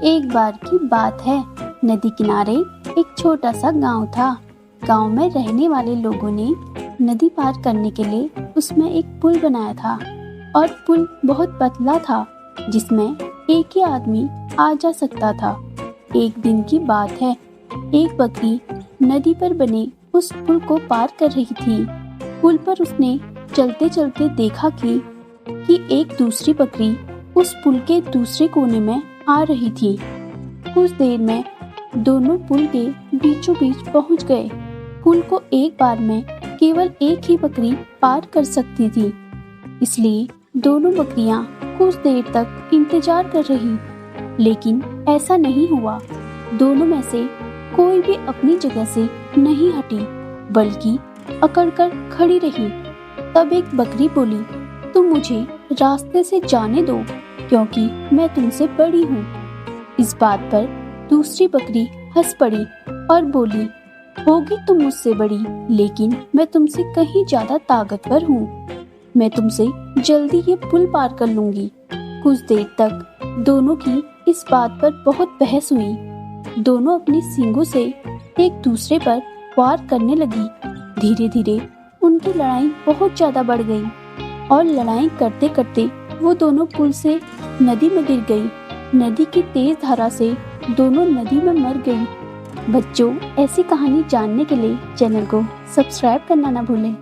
एक बार की बात है। नदी किनारे एक छोटा सा गांव था। गांव में रहने वाले लोगों ने नदी पार करने के लिए उसमें एक पुल बनाया था और पुल बहुत पतला था, जिसमें एक ही आदमी आ जा सकता था। एक दिन की बात है। एक बकरी नदी पर बने उस पुल को पार कर रही थी। पुल पर उसने चलते चलते देखा कि एक दूसरी बकरी उस पुल के दूसरे कोने में आ रही थी। कुछ देर में दोनों पुल के बीचों बीच पहुंच गए। पुल को एक बार में केवल एक ही बकरी पार कर सकती थी, इसलिए दोनों बकरियां कुछ देर तक इंतजार कर रही, लेकिन ऐसा नहीं हुआ। दोनों में से कोई भी अपनी जगह से नहीं हटी, बल्कि अकड़कर खड़ी रही। तब एक बकरी बोली, तुम मुझे रास्ते से जाने दो, क्योंकि मैं तुमसे बड़ी हूँ। इस बात पर दूसरी बकरी हंस पड़ी और बोली, होगी तुम मुझसे बड़ी, लेकिन मैं तुमसे कहीं ज्यादा ताकतवर हूँ। मैं तुमसे जल्दी ये पुल पार कर लूंगी। कुछ देर तक दोनों की इस बात पर बहुत बहस हुई। दोनों अपनी सींगों से एक दूसरे पर वार करने लगी। धीरे धीरे उनकी लड़ाई बहुत ज्यादा बढ़ गई और लड़ाई करते करते वो दोनों पुल से नदी में गिर गई। नदी की तेज धारा से दोनों नदी में मर गई। बच्चों, ऐसी कहानी जानने के लिए चैनल को सब्सक्राइब करना ना भूलें।